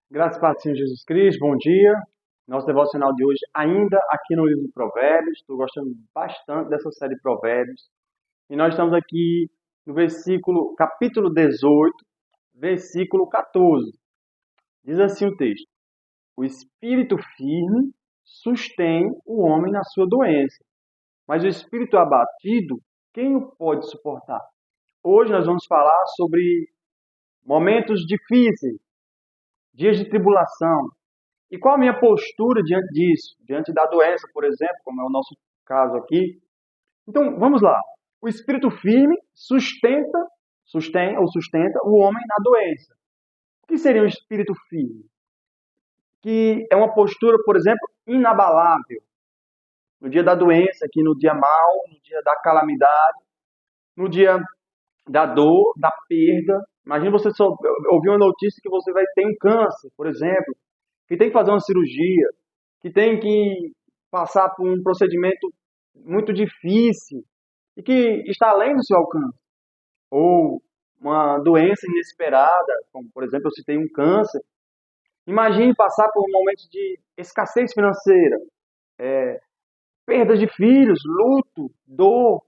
Graças e paz do Senhor Jesus Cristo, bom dia. Nosso devocional de hoje, ainda aqui no livro de Provérbios. Estou gostando bastante dessa série de Provérbios. E nós estamos aqui no capítulo 18, versículo 14. Diz assim o texto: O espírito firme sustém o homem na sua doença, mas o espírito abatido, quem o pode suportar? Hoje nós vamos falar sobre momentos difíceis, dias de tribulação. E qual a minha postura diante disso? Diante da doença, por exemplo, como é o nosso caso aqui. Então, vamos lá. O espírito firme sustenta o homem na doença. O que seria um espírito firme? Que é uma postura, por exemplo, inabalável. No dia da doença, aqui no dia mau, no dia da calamidade, no dia da dor, da perda. Imagina você só ouvir uma notícia que você vai ter um câncer, por exemplo, que tem que fazer uma cirurgia, que tem que passar por um procedimento muito difícil e que está além do seu alcance. Ou uma doença inesperada, como por exemplo eu citei um câncer. Imagine passar por momentos de escassez financeira, perda de filhos, luto, dor.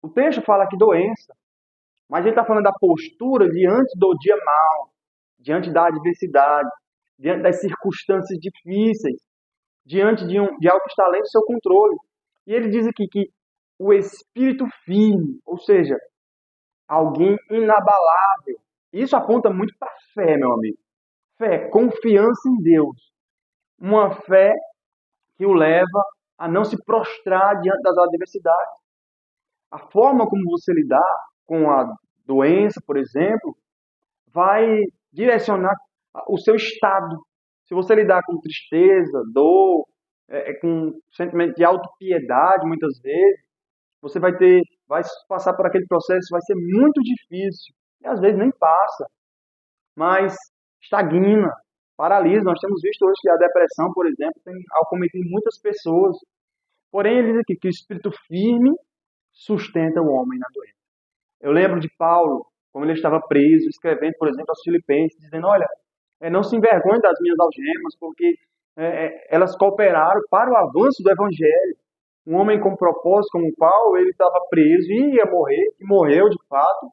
O texto fala que doença, mas ele está falando da postura diante do dia mau, diante da adversidade, diante das circunstâncias difíceis, diante de algo que está além do seu controle. E ele diz aqui que o espírito firme, ou seja, alguém inabalável. Isso aponta muito para a fé, meu amigo. Fé, confiança em Deus. Uma fé que o leva a não se prostrar diante das adversidades. A forma como você lidar com a doença, por exemplo, vai direcionar o seu estado. Se você lidar com tristeza, dor, com sentimento de autopiedade, muitas vezes, você vai passar por aquele processo, vai ser muito difícil. E às vezes nem passa, mas estagna, paralisa. Nós temos visto hoje que a depressão, por exemplo, tem acometido muitas pessoas. Porém, ele diz aqui que o espírito firme sustenta o homem na doença. Eu lembro de Paulo, como ele estava preso, escrevendo, por exemplo, aos Filipenses, dizendo: Olha, não se envergonhe das minhas algemas, porque elas cooperaram para o avanço do Evangelho. Um homem com propósito como Paulo, ele estava preso e ia morrer, e morreu de fato,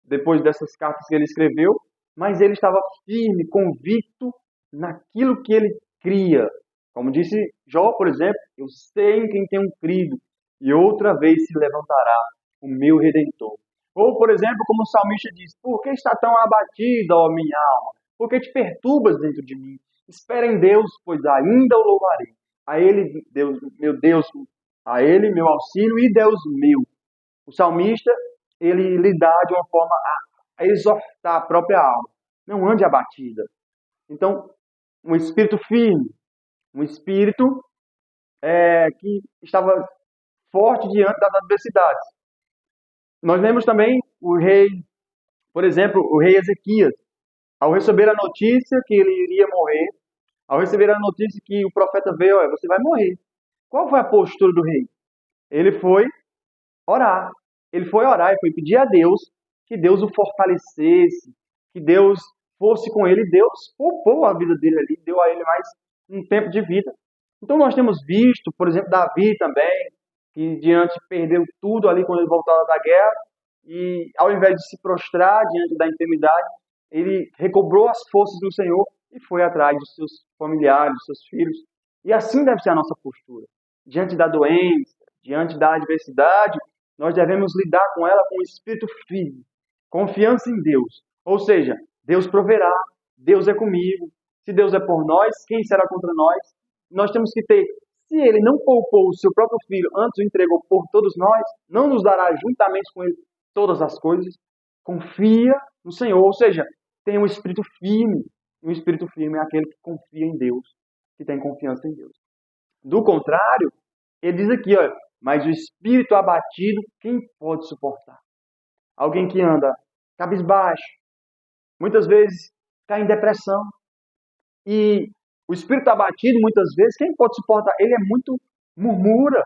depois dessas cartas que ele escreveu, mas ele estava firme, convicto naquilo que ele cria. Como disse Jó, por exemplo: Eu sei em quem tenho crido, e outra vez se levantará o meu Redentor. Ou, por exemplo, como o salmista diz: Por que está tão abatida, ó minha alma? Por que te perturbas dentro de mim? Espera em Deus, pois ainda o louvarei. A Ele, Deus, meu Deus, a Ele, meu auxílio e Deus meu. O salmista, ele lhe dá de uma forma a exortar a própria alma. Não ande abatida. Então, um espírito firme, um espírito que estava forte diante das adversidades. Nós lemos também o rei, por exemplo, o rei Ezequias, ao receber a notícia que ele iria morrer, ao receber a notícia que o profeta veio: Olha, você vai morrer. Qual foi a postura do rei? Ele foi orar. Ele foi orar e foi pedir a Deus que Deus o fortalecesse, que Deus fosse com ele. Deus poupou a vida dele ali, deu a ele mais um tempo de vida. Então nós temos visto, por exemplo, Davi também, que diante perdeu tudo ali quando ele voltava da guerra, e ao invés de se prostrar diante da enfermidade, ele recobrou as forças do Senhor e foi atrás dos seus familiares, dos seus filhos. E assim deve ser a nossa postura. Diante da doença, diante da adversidade, nós devemos lidar com ela com o espírito firme, confiança em Deus. Ou seja, Deus proverá, Deus é comigo. Se Deus é por nós, quem será contra nós? Nós temos que ter: se ele não poupou o seu próprio filho, antes o entregou por todos nós, não nos dará juntamente com ele todas as coisas? Confia no Senhor. Ou seja, tem um espírito firme. E um espírito firme é aquele que confia em Deus, que tem confiança em Deus. Do contrário, ele diz aqui, olha: mas o espírito abatido, quem pode suportar? Alguém que anda cabisbaixo, muitas vezes cai em depressão. E o espírito abatido, muitas vezes, quem pode suportar? Ele é muito murmura,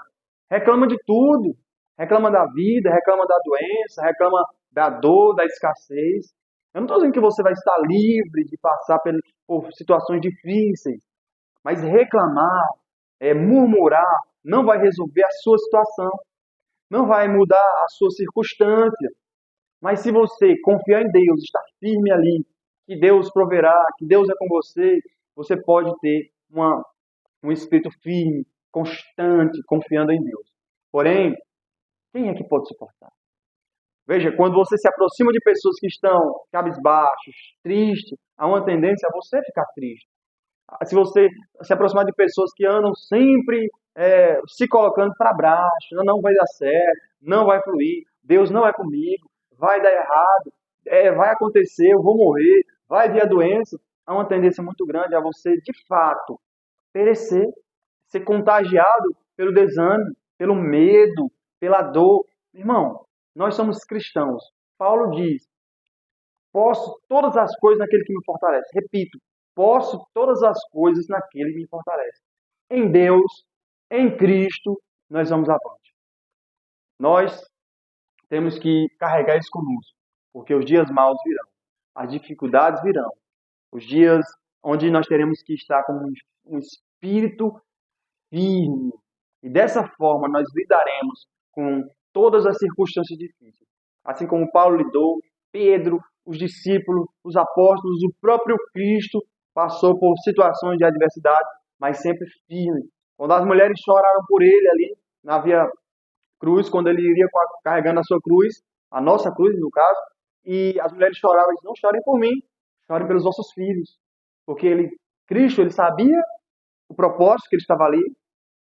reclama de tudo, reclama da vida, reclama da doença, reclama da dor, da escassez. Eu não estou dizendo que você vai estar livre de passar por situações difíceis, mas reclamar, murmurar, não vai resolver a sua situação, não vai mudar a sua circunstância. Mas se você confiar em Deus, estar firme ali, que Deus proverá, que Deus é com você, você pode ter um espírito firme, constante, confiando em Deus. Porém, quem é que pode suportar? Veja, quando você se aproxima de pessoas que estão cabisbaixos, tristes, há uma tendência a você ficar triste. Se você se aproximar de pessoas que andam sempre se colocando para baixo, não vai dar certo, não vai fluir, Deus não é comigo, vai dar errado, vai acontecer, eu vou morrer, vai vir a doença, há uma tendência muito grande a você, de fato, perecer, ser contagiado pelo desânimo, pelo medo, pela dor. Irmão, nós somos cristãos. Paulo diz: posso todas as coisas naquele que me fortalece. Repito, posso todas as coisas naquele que me fortalece. Em Deus, em Cristo, nós vamos avante. Nós temos que carregar isso conosco, porque os dias maus virão, as dificuldades virão, os dias onde nós teremos que estar com um espírito firme. E dessa forma nós lidaremos com todas as circunstâncias difíceis. Assim como Paulo lidou, Pedro, os discípulos, os apóstolos, o próprio Cristo passou por situações de adversidade, mas sempre firme. Quando as mulheres choraram por ele ali na Via Cruz, quando ele iria carregando a sua cruz, a nossa cruz no caso, e as mulheres choravam, eles não chorem por mim, chorem pelos vossos filhos. Porque Cristo, ele sabia o propósito que ele estava ali,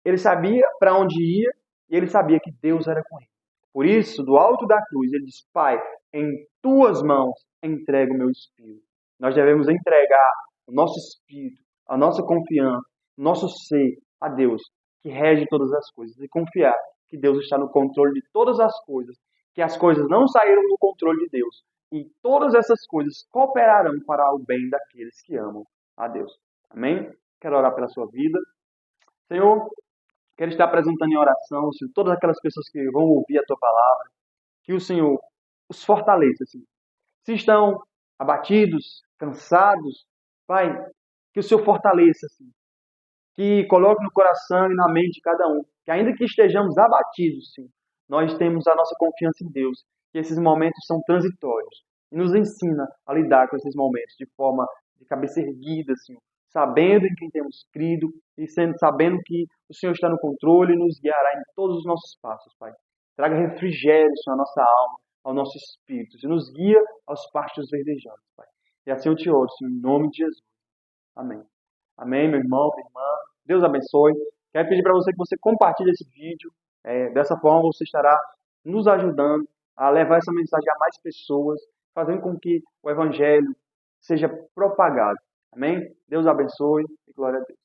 ele sabia para onde ia e ele sabia que Deus era com ele. Por isso, do alto da cruz, ele diz: Pai, em tuas mãos entrego o meu espírito. Nós devemos entregar o nosso espírito, a nossa confiança, o nosso ser a Deus, que rege todas as coisas, e confiar que Deus está no controle de todas as coisas, que as coisas não saíram do controle de Deus, e todas essas coisas cooperarão para o bem daqueles que amam a Deus. Amém? Quero orar pela sua vida. Senhor, quero estar apresentando em oração, Senhor, todas aquelas pessoas que vão ouvir a Tua palavra, que o Senhor os fortaleça, Senhor. Se estão abatidos, cansados, Pai, que o Senhor fortaleça, Senhor. Que coloque no coração e na mente de cada um, que ainda que estejamos abatidos, Senhor, nós temos a nossa confiança em Deus, que esses momentos são transitórios. E nos ensina a lidar com esses momentos de forma de cabeça erguida, Senhor, sabendo em quem temos crido e sabendo que o Senhor está no controle e nos guiará em todos os nossos passos, Pai. Traga refrigério, Senhor, à nossa alma, ao nosso espírito, e nos guia aos pastos verdejantes, Pai. E assim eu te oro, Senhor, em nome de Jesus. Amém. Amém, meu irmão, minha irmã. Deus abençoe. Quero pedir para você que você compartilhe esse vídeo. Dessa forma você estará nos ajudando a levar essa mensagem a mais pessoas, fazendo com que o Evangelho seja propagado. Amém? Deus abençoe e glória a Deus.